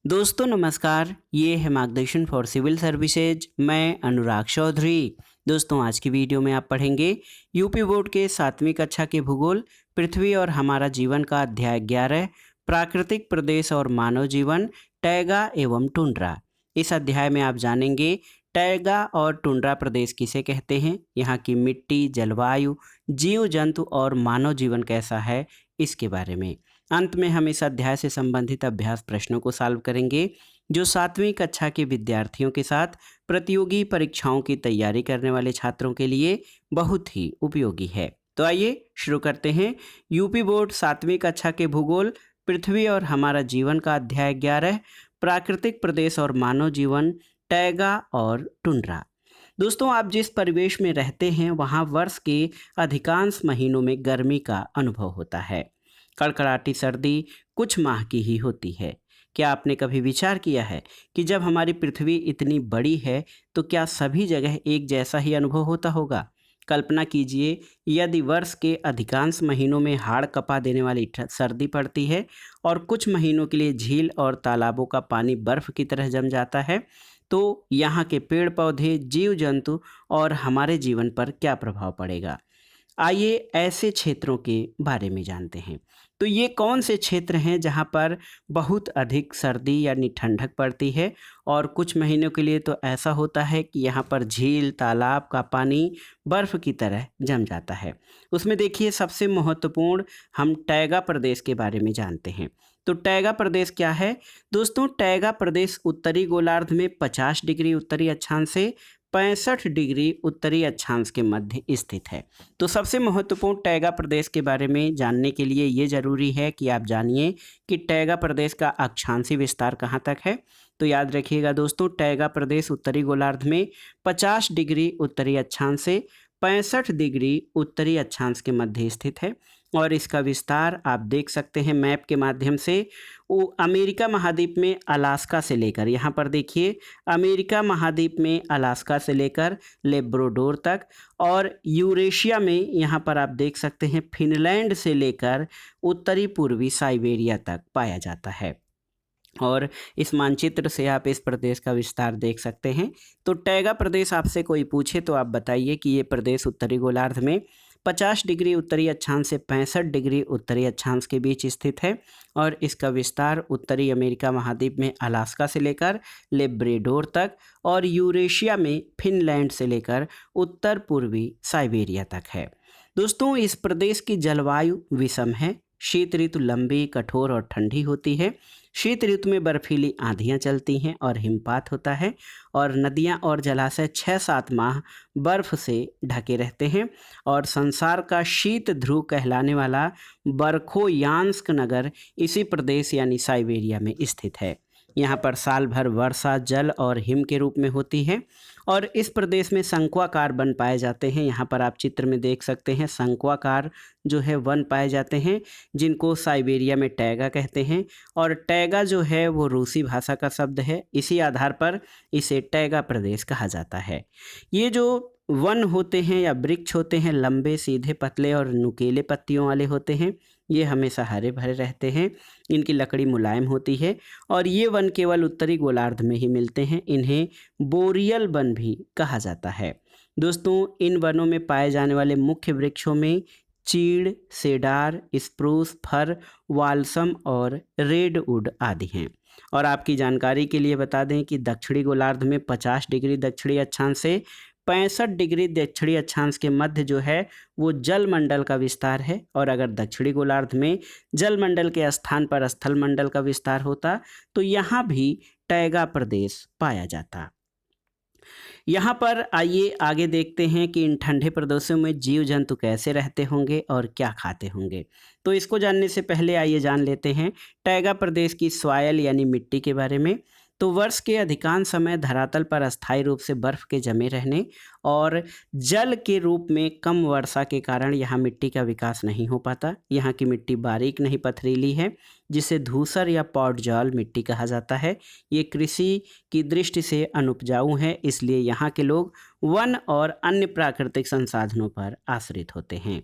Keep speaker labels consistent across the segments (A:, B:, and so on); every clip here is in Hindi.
A: दोस्तों नमस्कार, ये है मार्गदर्शन फॉर सिविल सर्विसेज। मैं अनुराग चौधरी। दोस्तों आज की वीडियो में आप पढ़ेंगे यूपी बोर्ड के 7वीं कक्षा के भूगोल पृथ्वी और हमारा जीवन का अध्याय 11 प्राकृतिक प्रदेश और मानव जीवन टैगा एवं टुंड्रा। इस अध्याय में आप जानेंगे टैगा और टुंड्रा प्रदेश किसे कहते हैं, यहाँ की मिट्टी, जलवायु, जीव जंतु और मानव जीवन कैसा है, इसके बारे में। अंत में हम इस अध्याय से संबंधित अभ्यास प्रश्नों को सॉल्व करेंगे जो 7वीं कक्षा के विद्यार्थियों के साथ प्रतियोगी परीक्षाओं की तैयारी करने वाले छात्रों के लिए बहुत ही उपयोगी है। तो आइए शुरू करते हैं। यूपी बोर्ड 7वीं कक्षा के भूगोल पृथ्वी और हमारा जीवन का अध्याय 11 प्राकृतिक प्रदेश और मानव जीवन टैगा और टुंड्रा। दोस्तों आप जिस परिवेश में रहते हैं वहाँ वर्ष के अधिकांश महीनों में गर्मी का अनुभव होता है। कड़कड़ाटी सर्दी कुछ माह की ही होती है। क्या आपने कभी विचार किया है कि जब हमारी पृथ्वी इतनी बड़ी है तो क्या सभी जगह एक जैसा ही अनुभव होता होगा? कल्पना कीजिए यदि वर्ष के अधिकांश महीनों में हाड़ कपा देने वाली सर्दी पड़ती है और कुछ महीनों के लिए झील और तालाबों का पानी बर्फ की तरह जम जाता है, तो यहाँ के पेड़ पौधे, जीव जंतु और हमारे जीवन पर क्या प्रभाव पड़ेगा? आइए ऐसे क्षेत्रों के बारे में जानते हैं। तो ये कौन से क्षेत्र हैं जहाँ पर बहुत अधिक सर्दी यानी ठंडक पड़ती है और कुछ महीनों के लिए तो ऐसा होता है कि यहाँ पर झील, तालाब का पानी बर्फ़ की तरह जम जाता है। उसमें देखिए सबसे महत्वपूर्ण हम टैगा प्रदेश के बारे में जानते हैं। तो टैगा प्रदेश क्या है? दोस्तों टैगा प्रदेश उत्तरी गोलार्ध में 50 डिग्री उत्तरी अक्षांश से 65 डिग्री उत्तरी अक्षांश के मध्य स्थित है। तो सबसे महत्वपूर्ण टैगा प्रदेश के बारे में जानने के लिए ये जरूरी है कि आप जानिए कि टैगा प्रदेश का अक्षांशीय विस्तार कहाँ तक है। तो याद रखिएगा दोस्तों, टैगा प्रदेश उत्तरी गोलार्ध में 50 डिग्री उत्तरी अक्षांश से 65 डिग्री उत्तरी अक्षांश के मध्य स्थित है और इसका विस्तार आप देख सकते हैं मैप के माध्यम से। वो अमेरिका महाद्वीप में अलास्का से लेकर, यहाँ पर देखिए अमेरिका महाद्वीप में अलास्का से लेकर लेब्राडोर तक, और यूरेशिया में यहाँ पर आप देख सकते हैं फिनलैंड से लेकर उत्तरी पूर्वी साइबेरिया तक पाया जाता है। और इस मानचित्र से आप इस प्रदेश का विस्तार देख सकते हैं। तो टैगा प्रदेश आपसे कोई पूछे तो आप बताइए कि ये प्रदेश उत्तरी गोलार्ध में 50 डिग्री उत्तरी अक्षांश से 65 डिग्री उत्तरी अक्षांश के बीच स्थित है और इसका विस्तार उत्तरी अमेरिका महाद्वीप में अलास्का से लेकर लेब्राडोर तक और यूरेशिया में फिनलैंड से लेकर उत्तर पूर्वी साइबेरिया तक है। दोस्तों इस प्रदेश की जलवायु विषम है। शीत ऋतु लंबी, कठोर और ठंडी होती है। शीत ऋतु में बर्फीली आंधियां चलती हैं और हिमपात होता है और नदियां और जलाशय 6-7 माह बर्फ से ढके रहते हैं और संसार का शीत ध्रुव कहलाने वाला बरखोयांस्क नगर इसी प्रदेश यानी साइबेरिया में स्थित है। यहाँ पर साल भर वर्षा जल और हिम के रूप में होती है और इस प्रदेश में शंक्वाकार वन पाए जाते हैं। यहाँ पर आप चित्र में देख सकते हैं शंक्वाकार जो है वन पाए जाते हैं जिनको साइबेरिया में टैगा कहते हैं और टैगा जो है वो रूसी भाषा का शब्द है। इसी आधार पर इसे टैगा प्रदेश कहा जाता है। ये जो वन होते हैं या वृक्ष होते हैं लंबे, सीधे, पतले और नुकीले पत्तियों वाले होते हैं। ये हमेशा हरे भरे रहते हैं। इनकी लकड़ी मुलायम होती है और ये वन केवल उत्तरी गोलार्ध में ही मिलते हैं। इन्हें बोरियल वन भी कहा जाता है। दोस्तों इन वनों में पाए जाने वाले मुख्य वृक्षों में चीड़, सेडार, स्प्रूस, फर, वाल्सम और रेडवुड आदि हैं। और आपकी जानकारी के लिए बता दें कि दक्षिणी गोलार्ध में 50 डिग्री दक्षिणी अक्षांश से 65 डिग्री दक्षिणी अक्षांश के मध्य जो है वो जल मंडल का विस्तार है और अगर दक्षिणी गोलार्ध में जल मंडल के स्थान पर स्थल मंडल का विस्तार होता तो यहाँ भी टैगा प्रदेश पाया जाता। यहाँ पर आइए आगे देखते हैं कि इन ठंडे प्रदेशों में जीव जंतु कैसे रहते होंगे और क्या खाते होंगे। तो इसको जानने से पहले आइए जान लेते हैं टैगा प्रदेश की सॉइल यानी मिट्टी के बारे में। तो वर्ष के अधिकांश समय धरातल पर अस्थायी रूप से बर्फ के जमे रहने और जल के रूप में कम वर्षा के कारण यहाँ मिट्टी का विकास नहीं हो पाता। यहाँ की मिट्टी बारीक नहीं पथरीली है जिसे धूसर या पॉडजाल मिट्टी कहा जाता है। ये कृषि की दृष्टि से अनुपजाऊ है, इसलिए यहाँ के लोग वन और अन्य प्राकृतिक संसाधनों पर आश्रित होते हैं।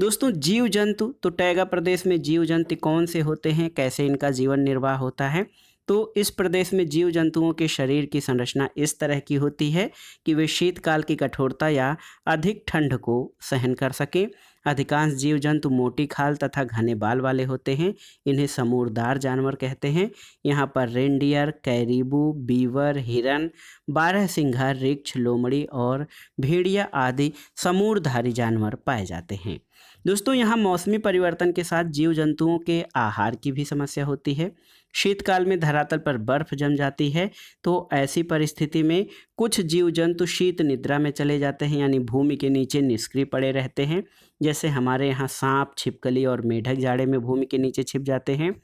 A: दोस्तों जीव जंतु, तो टैगा प्रदेश में जीव जंतु कौन से होते हैं, कैसे इनका जीवन निर्वाह होता है। दोस्तों इस प्रदेश में जीव जंतुओं के शरीर की संरचना इस तरह की होती है कि वे शीतकाल की कठोरता या अधिक ठंड को सहन कर सकें। अधिकांश जीव जंतु मोटी खाल तथा घने बाल वाले होते हैं। इन्हें समूरदार जानवर कहते हैं। यहाँ पर रेंडियर, कैरीबू, बीवर, हिरन, बारहसिंघा, रिक्छ, लोमड़ी और भेड़िया आदि समूरधारी जानवर पाए जाते हैं। दोस्तों यहाँ मौसमी परिवर्तन के साथ जीव जंतुओं के आहार की भी समस्या होती है। शीतकाल में धरातल पर बर्फ जम जाती है, तो ऐसी परिस्थिति में कुछ जीव जंतु शीत निद्रा में चले जाते हैं, यानी भूमि के नीचे निष्क्रिय पड़े रहते हैं। जैसे हमारे यहाँ सांप, छिपकली और मेढक जाड़े में भूमि के नीचे छिप जाते हैं।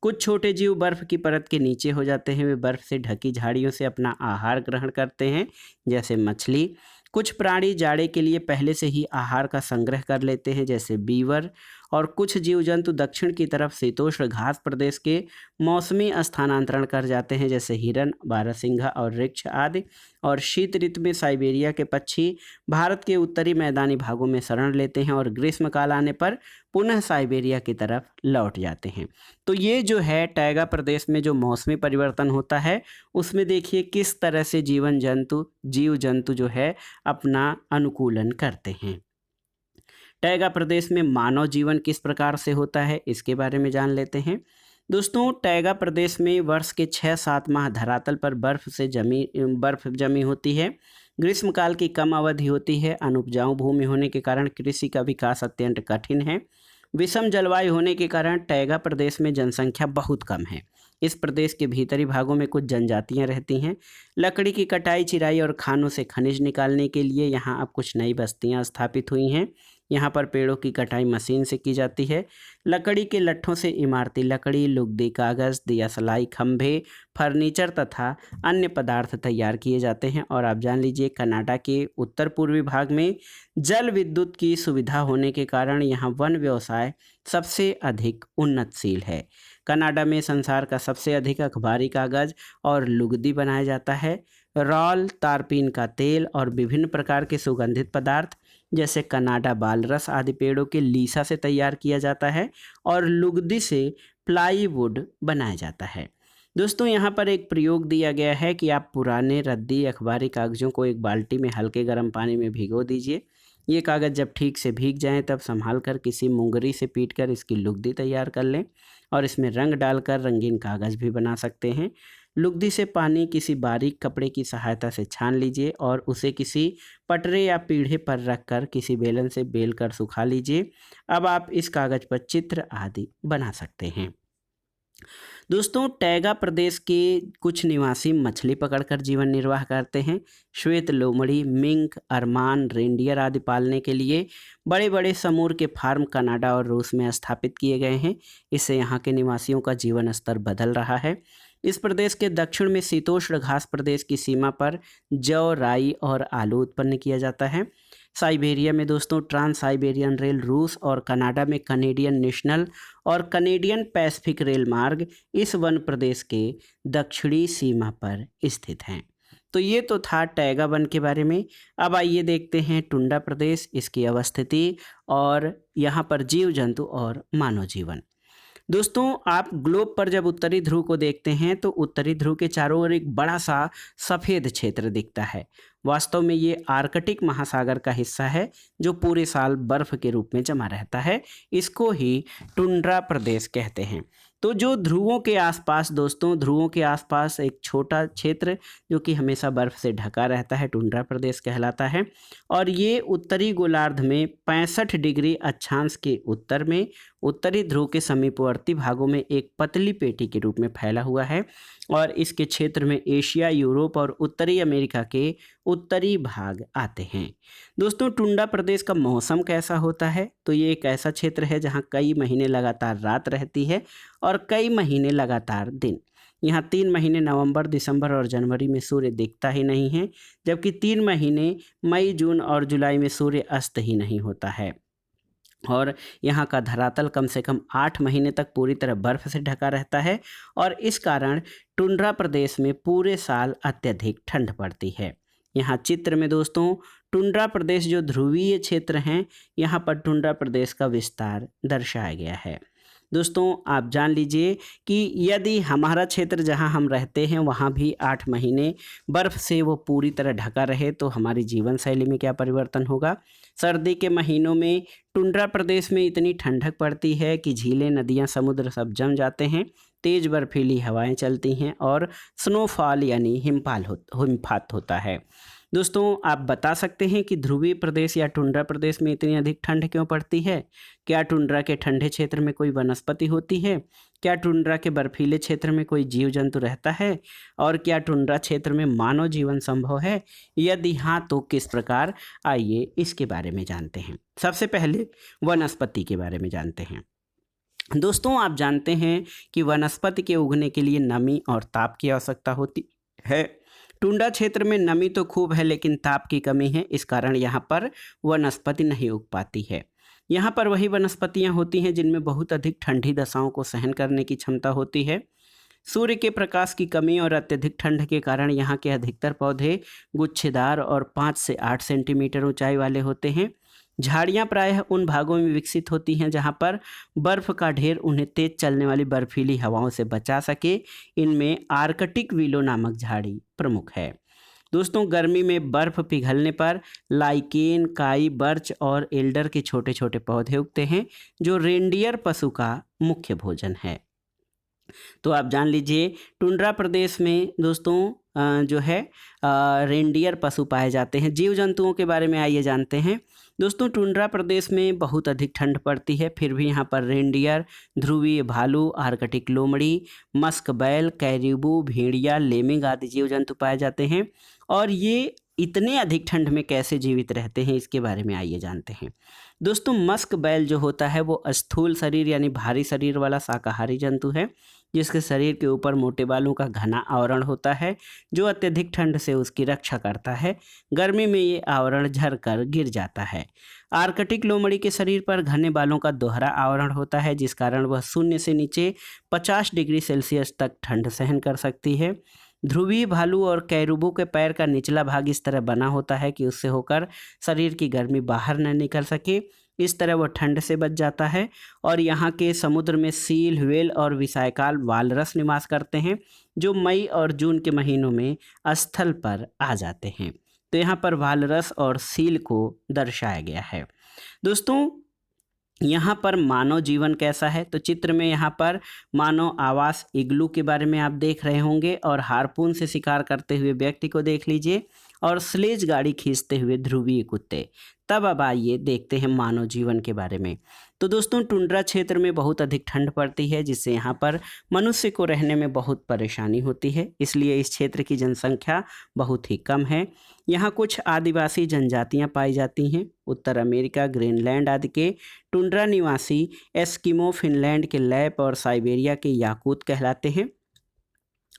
A: कुछ छोटे जीव बर्फ की परत के नीचे हो जाते हैं। वे बर्फ से ढकी झाड़ियों से अपना आहार ग्रहण करते हैं, जैसे मछली। कुछ प्राणी जाड़े के लिए पहले से ही आहार का संग्रह कर लेते हैं, जैसे बीवर। और कुछ जीव जंतु दक्षिण की तरफ शीतोष्ण घास प्रदेश के मौसमी स्थानांतरण कर जाते हैं, जैसे हिरन, बारहसिंघा और रिक्छ आदि। और शीत ऋतु में साइबेरिया के पक्षी भारत के उत्तरी मैदानी भागों में शरण लेते हैं और ग्रीष्मकाल आने पर पुनः साइबेरिया की तरफ लौट जाते हैं। तो ये जो है टैगा प्रदेश में जो मौसमी परिवर्तन होता है, उसमें देखिए किस तरह से जीव जंतु जो है अपना अनुकूलन करते हैं। टैगा प्रदेश में मानव जीवन किस प्रकार से होता है, इसके बारे में जान लेते हैं। दोस्तों टैगा प्रदेश में वर्ष के 6-7 माह धरातल पर बर्फ जमी होती है। ग्रीष्मकाल की कम अवधि होती है। अनुपजाऊ भूमि होने के कारण कृषि का विकास अत्यंत कठिन है। विषम जलवायु होने के कारण टैगा प्रदेश में जनसंख्या बहुत कम है। इस प्रदेश के भीतरी भागों में कुछ जनजातियां रहती हैं। लकड़ी की कटाई, चिराई और खानों से खनिज निकालने के लिए यहाँ अब कुछ नई बस्तियां स्थापित हुई हैं। यहाँ पर पेड़ों की कटाई मशीन से की जाती है। लकड़ी के लट्ठों से इमारती लकड़ी, लुगदी, कागज़, दिया सलाई, खंभे, फर्नीचर तथा अन्य पदार्थ तैयार किए जाते हैं। और आप जान लीजिए कनाडा के उत्तर पूर्वी भाग में जल विद्युत की सुविधा होने के कारण यहाँ वन व्यवसाय सबसे अधिक उन्नतशील है। कनाडा में संसार का सबसे अधिक अखबारी कागज़ और लुगदी बनाया जाता है। रॉल, तारपीन का तेल और विभिन्न प्रकार के सुगंधित पदार्थ जैसे कनाडा बालरस आदि पेड़ों के लीसा से तैयार किया जाता है और लुगदी से प्लाईवुड बनाया जाता है। दोस्तों यहाँ पर एक प्रयोग दिया गया है कि आप पुराने रद्दी अखबारी कागज़ों को एक बाल्टी में हल्के गर्म पानी में भिगो दीजिए। ये कागज़ जब ठीक से भीग जाएं तब संभाल कर किसी मुंगरी से पीटकर इसकी लुगदी तैयार कर लें और इसमें रंग डालकर रंगीन कागज़ भी बना सकते हैं। लुगदी से पानी किसी बारीक कपड़े की सहायता से छान लीजिए और उसे किसी पटरे या पीढ़े पर रखकर किसी बेलन से बेल कर सुखा लीजिए। अब आप इस कागज़ पर चित्र आदि बना सकते हैं। दोस्तों टैगा प्रदेश के कुछ निवासी मछली पकड़कर जीवन निर्वाह करते हैं। श्वेत लोमड़ी, मिंक, अरमान, रेंडियर आदि पालने के लिए बड़े बड़े समूर के फार्म कनाडा और रूस में स्थापित किए गए हैं। इससे यहाँ के निवासियों का जीवन स्तर बदल रहा है। इस प्रदेश के दक्षिण में शीतोष्ण घास प्रदेश की सीमा पर जौ, राई और आलू उत्पन्न किया जाता है। साइबेरिया में दोस्तों ट्रांस साइबेरियन रेल, रूस और कनाडा में कनेडियन नेशनल और कनेडियन पैसिफिक रेल मार्ग इस वन प्रदेश के दक्षिणी सीमा पर स्थित हैं। तो ये तो था टैगा वन के बारे में। अब आइए देखते हैं टुंड्रा प्रदेश, इसकी अवस्थिति और यहाँ पर जीव जंतु और मानव जीवन। दोस्तों आप ग्लोब पर जब उत्तरी ध्रुव को देखते हैं तो उत्तरी ध्रुव के चारों ओर एक बड़ा सा सफ़ेद क्षेत्र दिखता है। वास्तव में ये आर्कटिक महासागर का हिस्सा है जो पूरे साल बर्फ़ के रूप में जमा रहता है। इसको ही टुंड्रा प्रदेश कहते हैं। तो जो ध्रुवों के आसपास दोस्तों, ध्रुवों के आसपास एक छोटा क्षेत्र जो कि हमेशा बर्फ़ से ढका रहता है, टुंड्रा प्रदेश कहलाता है। और ये उत्तरी गोलार्ध में 65 डिग्री अक्षांश के उत्तर में उत्तरी ध्रुव के समीपवर्ती भागों में एक पतली पेटी के रूप में फैला हुआ है। और इसके क्षेत्र में एशिया, यूरोप और उत्तरी अमेरिका के उत्तरी भाग आते हैं। दोस्तों टुंड्रा प्रदेश का मौसम कैसा होता है? तो ये एक ऐसा क्षेत्र है जहाँ कई महीने लगातार रात रहती है और कई महीने लगातार दिन। यहाँ 3 महीने नवंबर, दिसंबर और जनवरी में सूर्य दिखता ही नहीं है, जबकि 3 महीने मई, जून और जुलाई में सूर्य अस्त ही नहीं होता है। और यहाँ का धरातल कम से कम 8 महीने तक पूरी तरह बर्फ़ से ढका रहता है और इस कारण टुंड्रा प्रदेश में पूरे साल अत्यधिक ठंड पड़ती है। यहाँ चित्र में दोस्तों टुंड्रा प्रदेश जो ध्रुवीय क्षेत्र हैं, यहाँ पर टुंड्रा प्रदेश का विस्तार दर्शाया गया है। दोस्तों आप जान लीजिए कि यदि हमारा क्षेत्र जहां हम रहते हैं वहां भी 8 महीने बर्फ़ से वो पूरी तरह ढका रहे तो हमारी जीवन शैली में क्या परिवर्तन होगा। सर्दी के महीनों में टुंड्रा प्रदेश में इतनी ठंडक पड़ती है कि झीलें, नदियां, समुद्र सब जम जाते हैं। तेज़ बर्फीली हवाएं चलती हैं और स्नोफॉल यानी हिमपात होता है। दोस्तों आप बता सकते हैं कि ध्रुवीय प्रदेश या टुंड्रा प्रदेश में इतनी अधिक ठंड क्यों पड़ती है? क्या टुंड्रा के ठंडे क्षेत्र में कोई वनस्पति होती है? क्या टुंड्रा के बर्फीले क्षेत्र में कोई जीव जंतु रहता है? और क्या टुंड्रा क्षेत्र में मानव जीवन संभव है? यदि हाँ तो किस प्रकार? आइए इसके बारे में जानते हैं। सबसे पहले वनस्पति के बारे में जानते हैं। दोस्तों आप जानते हैं कि वनस्पति के उगने के लिए नमी और ताप की आवश्यकता होती है। टुंड्रा क्षेत्र में नमी तो खूब है लेकिन ताप की कमी है, इस कारण यहाँ पर वनस्पति नहीं उग पाती है। यहाँ पर वही वनस्पतियाँ होती हैं जिनमें बहुत अधिक ठंडी दशाओं को सहन करने की क्षमता होती है। सूर्य के प्रकाश की कमी और अत्यधिक ठंड के कारण यहाँ के अधिकतर पौधे गुच्छेदार और 5 से 8 सेंटीमीटर ऊंचाई वाले होते हैं। झाड़ियाँ प्रायः उन भागों में विकसित होती हैं जहाँ पर बर्फ़ का ढेर उन्हें तेज चलने वाली बर्फीली हवाओं से बचा सके। इनमें आर्कटिक विलो नामक झाड़ी प्रमुख है। दोस्तों गर्मी में बर्फ़ पिघलने पर लाइकेन, काई, बर्च और एल्डर के छोटे छोटे पौधे उगते हैं जो रेंडियर पशु का मुख्य भोजन है। तो आप जान लीजिए टुंड्रा प्रदेश में दोस्तों जो है रेंडियर पशु पाए जाते हैं। जीव जंतुओं के बारे में आइए जानते हैं। दोस्तों टुंड्रा प्रदेश में बहुत अधिक ठंड पड़ती है, फिर भी यहाँ पर रेंडियर, ध्रुवीय भालू, आर्कटिक लोमड़ी, मस्क बैल, कैरिबू, भेड़िया, लेमिंग आदि जीव जंतु पाए जाते हैं। और ये इतने अधिक ठंड में कैसे जीवित रहते हैं इसके बारे में आइए जानते हैं। दोस्तों मस्क बैल जो होता है वो स्थूल शरीर यानी भारी शरीर वाला शाकाहारी जंतु है जिसके शरीर के ऊपर मोटे बालों का घना आवरण होता है जो अत्यधिक ठंड से उसकी रक्षा करता है। गर्मी में ये आवरण झरकर गिर जाता है। आर्कटिक लोमड़ी के शरीर पर घने बालों का दोहरा आवरण होता है जिस कारण वह 0 से नीचे 50 डिग्री सेल्सियस तक ठंड सहन कर सकती है। ध्रुवीय भालू और कैरुबू के पैर का निचला भाग इस तरह बना होता है कि उससे होकर शरीर की गर्मी बाहर न निकल सके। इस तरह वह ठंड से बच जाता है। और यहाँ के समुद्र में सील, व्हेल और विशालकाय वालरस निवास करते हैं जो मई और जून के महीनों में स्थल पर आ जाते हैं। तो यहाँ पर वालरस और सील को दर्शाया गया है। दोस्तों यहाँ पर मानव जीवन कैसा है तो चित्र में यहाँ पर मानव आवास इग्लू के बारे में आप देख रहे होंगे और हारपून से शिकार करते हुए व्यक्ति को देख लीजिए और स्लेज गाड़ी खींचते हुए ध्रुवीय कुत्ते। तब अब आइए देखते हैं मानव जीवन के बारे में। तो दोस्तों टुंड्रा क्षेत्र में बहुत अधिक ठंड पड़ती है जिससे यहाँ पर मनुष्य को रहने में बहुत परेशानी होती है, इसलिए इस क्षेत्र की जनसंख्या बहुत ही कम है। यहाँ कुछ आदिवासी जनजातियाँ पाई जाती हैं। उत्तर अमेरिका, ग्रीनलैंड आदि के टुंड्रा निवासी एस्किमो, फिनलैंड के लैप और साइबेरिया के याकूत कहलाते हैं।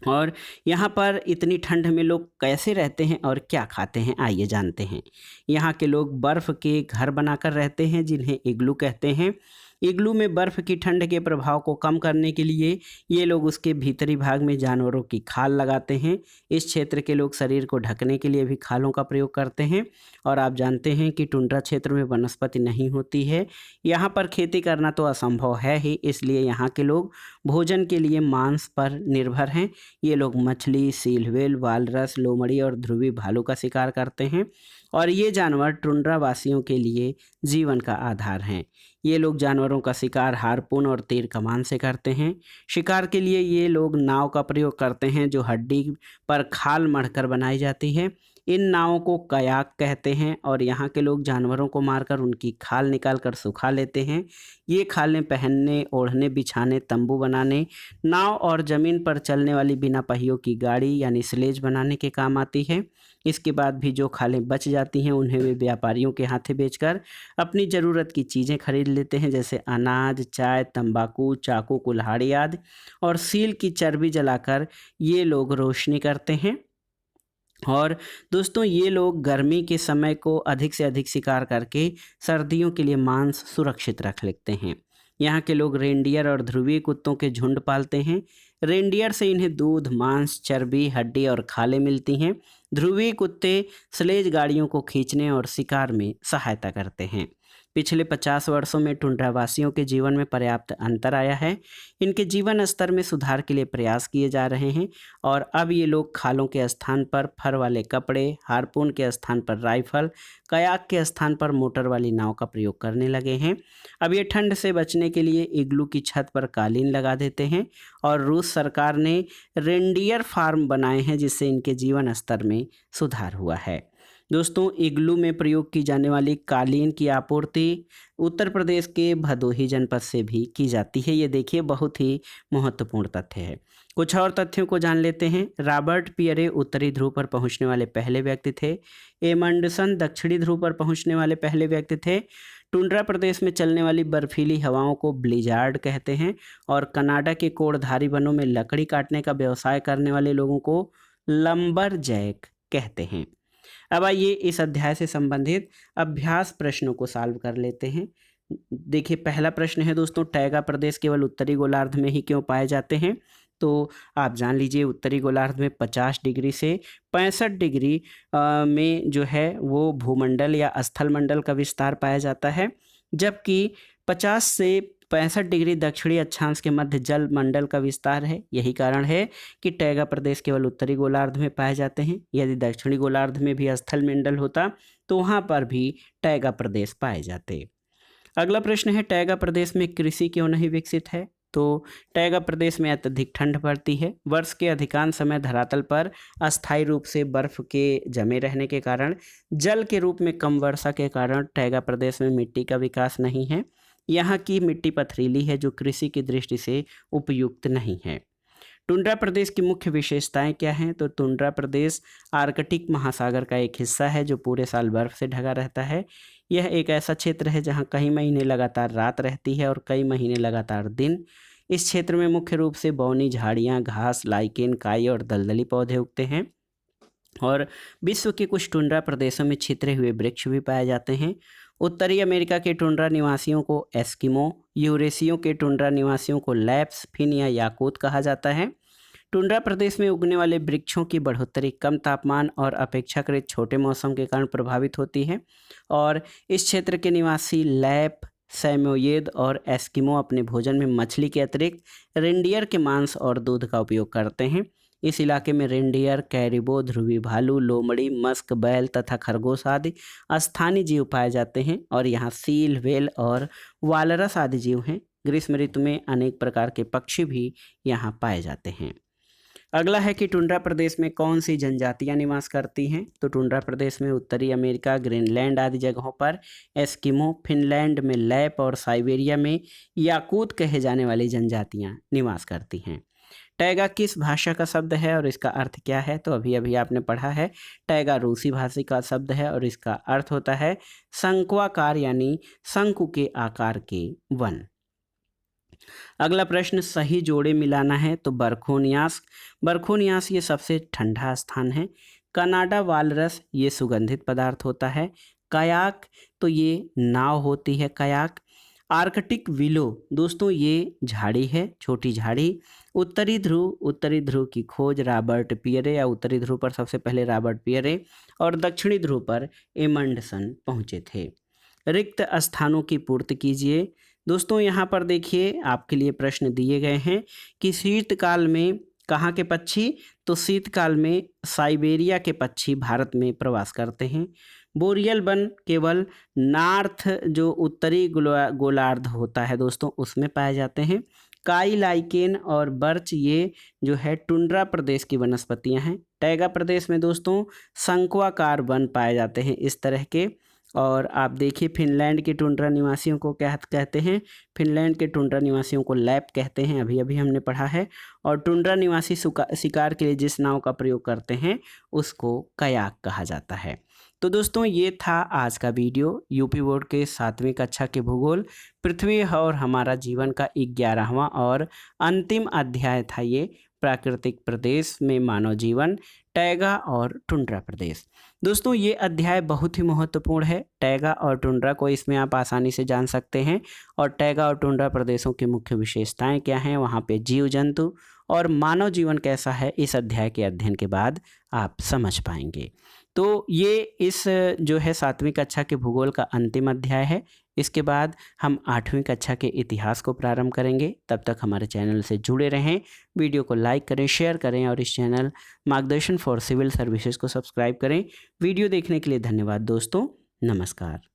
A: और यहाँ पर इतनी ठंड में लोग कैसे रहते हैं और क्या खाते हैं आइए जानते हैं। यहाँ के लोग बर्फ़ के घर बनाकर रहते हैं जिन्हें इग्लू कहते हैं। इग्लू में बर्फ़ की ठंड के प्रभाव को कम करने के लिए ये लोग उसके भीतरी भाग में जानवरों की खाल लगाते हैं। इस क्षेत्र के लोग शरीर को ढकने के लिए भी खालों का प्रयोग करते हैं। और आप जानते हैं कि टुंड्रा क्षेत्र में वनस्पति नहीं होती है, यहाँ पर खेती करना तो असंभव है ही, इसलिए यहाँ के लोग भोजन के लिए मांस पर निर्भर हैं। ये लोग मछली, सील, व्हेल, वालरस, लोमड़ी और ध्रुवीय भालू का शिकार करते हैं और ये जानवर टुंड्रा वासियों के लिए जीवन का आधार हैं। ये लोग जानवरों का शिकार हारपून और तीर कमान से करते हैं। शिकार के लिए ये लोग नाव का प्रयोग करते हैं जो हड्डी पर खाल मढ़कर बनाई जाती है। इन नावों को कयाक कहते हैं और यहाँ के लोग जानवरों को मारकर उनकी खाल निकालकर सुखा लेते हैं। ये खालें पहनने, ओढ़ने, बिछाने, तंबू बनाने, नाव और ज़मीन पर चलने वाली बिना पहियों की गाड़ी यानी स्लेज बनाने के काम आती है। इसके बाद भी जो खालें बच जाती हैं उन्हें वे व्यापारियों के हाथे बेचकर अपनी ज़रूरत की चीज़ें खरीद लेते हैं जैसे अनाज, चाय, तंबाकू, चाकू, कुल्हाड़ी आदि। और सील की चर्बी जलाकर ये लोग रोशनी करते हैं। और दोस्तों ये लोग गर्मी के समय को अधिक से अधिक शिकार करके सर्दियों के लिए मांस सुरक्षित रख लेते हैं। यहाँ के लोग रेंडियर और ध्रुवीय कुत्तों के झुंड पालते हैं। रेंडियर से इन्हें दूध, मांस, चर्बी, हड्डी और खालें मिलती हैं। ध्रुवीय कुत्ते स्लेज गाड़ियों को खींचने और शिकार में सहायता करते हैं। पिछले 50 वर्षों में टुंड्रावासियों के जीवन में पर्याप्त अंतर आया है। इनके जीवन स्तर में सुधार के लिए प्रयास किए जा रहे हैं और अब ये लोग खालों के स्थान पर फर वाले कपड़े, हार्पून के स्थान पर राइफल, कयाक के स्थान पर मोटर वाली नाव का प्रयोग करने लगे हैं। अब ये ठंड से बचने के लिए इग्लू की छत पर कालीन लगा देते हैं और रूस सरकार ने रेंडियर फार्म बनाए हैं जिससे इनके जीवन स्तर में सुधार हुआ है। दोस्तों, इग्लू में प्रयोग की जाने वाली कालीन की आपूर्ति उत्तर प्रदेश के भदोही जनपद से भी की जाती है। ये देखिए बहुत ही महत्वपूर्ण तथ्य है। कुछ और तथ्यों को जान लेते हैं। रॉबर्ट पियरे उत्तरी ध्रुव पर पहुंचने वाले पहले व्यक्ति थे। एमंडसन दक्षिणी ध्रुव पर पहुंचने वाले पहले व्यक्ति थे। टुंड्रा प्रदेश में चलने वाली बर्फीली हवाओं को ब्लिजार्ड कहते हैं और कनाडा के कोड़धारी वनों में लकड़ी काटने का व्यवसाय करने वाले लोगों को लंबरजैक कहते हैं। अब आइए इस अध्याय से संबंधित अभ्यास प्रश्नों को सॉल्व कर लेते हैं। देखिए, पहला प्रश्न है दोस्तों, टैगा प्रदेश केवल उत्तरी गोलार्ध में ही क्यों पाए जाते हैं? तो आप जान लीजिए, उत्तरी गोलार्ध में 50 डिग्री से 65 डिग्री में जो है वो भूमंडल या स्थल मंडल का विस्तार पाया जाता है, जबकि 50 से 65 डिग्री दक्षिणी अक्षांश के मध्य जल मंडल का विस्तार है। यही कारण है कि टैगा प्रदेश केवल उत्तरी गोलार्ध में पाए जाते हैं। यदि दक्षिणी गोलार्ध में भी स्थल मंडल होता तो वहाँ पर भी टैगा प्रदेश पाए जाते। अगला प्रश्न है, टैगा प्रदेश में कृषि क्यों नहीं विकसित है? तो टैगा प्रदेश में अत्यधिक ठंड पड़ती है। वर्ष के अधिकांश समय धरातल पर अस्थायी रूप से बर्फ के जमे रहने के कारण, जल के रूप में कम वर्षा के कारण टैगा प्रदेश में मिट्टी का विकास नहीं है। यहाँ की मिट्टी पथरीली है जो कृषि की दृष्टि से उपयुक्त नहीं है। टुंड्रा प्रदेश की मुख्य विशेषताएं क्या हैं? तो टुंड्रा प्रदेश आर्कटिक महासागर का एक हिस्सा है जो पूरे साल बर्फ से ढका रहता है। यह एक ऐसा क्षेत्र है जहां कई महीने लगातार रात रहती है और कई महीने लगातार दिन। इस क्षेत्र में मुख्य रूप से बौनी झाड़ियां, घास, लाइकेन, काई और दलदली पौधे उगते हैं और विश्व के कुछ टुंड्रा प्रदेशों में छितरे हुए वृक्ष भी पाए जाते हैं। उत्तरी अमेरिका के टुंड्रा निवासियों को एस्किमो, यूरेशियों के टुंड्रा निवासियों को लैप्स, फिन या याकूत कहा जाता है। टुंड्रा प्रदेश में उगने वाले वृक्षों की बढ़ोतरी कम तापमान और अपेक्षाकृत छोटे मौसम के कारण प्रभावित होती है और इस क्षेत्र के निवासी लैप, सैमोयेद और एस्किमो अपने भोजन में मछली के अतिरिक्त रेंडियर के मांस और दूध का उपयोग करते हैं। इस इलाके में रेंडियर, कैरिबो, ध्रुवी भालू, लोमड़ी, मस्क, बैल तथा खरगोश आदि स्थानीय जीव पाए जाते हैं और यहाँ सील, व्हेल और वालरस आदि जीव हैं। ग्रीष्म ऋतु में अनेक प्रकार के पक्षी भी यहाँ पाए जाते हैं। अगला है कि टुंड्रा प्रदेश में कौन सी जनजातियां निवास करती हैं? तो टुंड्रा प्रदेश में उत्तरी अमेरिका, ग्रीनलैंड आदि जगहों पर एस्किमो, फिनलैंड में लैप और साइबेरिया में याकूत कहे जाने वाली जनजातियां निवास करती हैं। टैगा किस भाषा का शब्द है और इसका अर्थ क्या है? तो अभी अभी आपने पढ़ा है, टैगा रूसी भाषा का शब्द है और इसका अर्थ होता है शंक्वाकार यानी शंकु के आकार के वन। अगला प्रश्न, सही जोड़े मिलाना है। तो बरखोनियास, बरखोनियास ये सबसे ठंडा स्थान है। कनाडा वालरस ये सुगंधित पदार्थ होता है। कयाक तो ये नाव होती है, कयाक। आर्कटिक विलो दोस्तों ये झाड़ी है, छोटी झाड़ी। उत्तरी ध्रुव की खोज रॉबर्ट पियरे या उत्तरी ध्रुव पर सबसे पहले रॉबर्ट पियरे और दक्षिणी ध्रुव पर एमंडसन पहुंचे थे। रिक्त स्थानों की पूर्ति कीजिए। दोस्तों यहाँ पर देखिए आपके लिए प्रश्न दिए गए हैं कि शीतकाल में कहाँ के पक्षी? तो शीतकाल में साइबेरिया के पक्षी भारत में प्रवास करते हैं। बोरियल वन केवल नॉर्थ जो उत्तरी गोलार्ध होता है दोस्तों उसमें पाए जाते हैं। काई, लाइकेन और बर्च ये जो है टुंड्रा प्रदेश की वनस्पतियां हैं। टैगा प्रदेश में दोस्तों शंक्वाकार वन पाए जाते हैं इस तरह के। और आप देखिए फिनलैंड के टुंड्रा निवासियों को क्या कहते हैं? फिनलैंड के टुंड्रा निवासियों को लैप कहते हैं, अभी अभी हमने पढ़ा है। और टुंड्रा निवासी शिकार के लिए जिस नाव का प्रयोग करते हैं उसको कयाक कहा जाता है। तो दोस्तों ये था आज का वीडियो। यूपी बोर्ड के 7वीं कक्षा के भूगोल पृथ्वी और हमारा जीवन का 11वां और अंतिम अध्याय था ये, प्राकृतिक प्रदेश में मानव जीवन, टैगा और टुंड्रा प्रदेश। दोस्तों ये अध्याय बहुत ही महत्वपूर्ण है। टैगा और टुंड्रा को इसमें आप आसानी से जान सकते हैं और टैगा और टुंड्रा प्रदेशों की मुख्य विशेषताएं क्या हैं, वहाँ पे जीव जंतु और मानव जीवन कैसा है, इस अध्याय के अध्ययन के बाद आप समझ पाएंगे। तो ये इस जो है 7वीं कक्षा के भूगोल का अंतिम अध्याय है। इसके बाद हम 8वीं कक्षा के इतिहास को प्रारंभ करेंगे। तब तक हमारे चैनल से जुड़े रहें, वीडियो को लाइक करें, शेयर करें और इस चैनल मार्गदर्शन फॉर सिविल सर्विसेज को सब्सक्राइब करें। वीडियो देखने के लिए धन्यवाद दोस्तों। नमस्कार।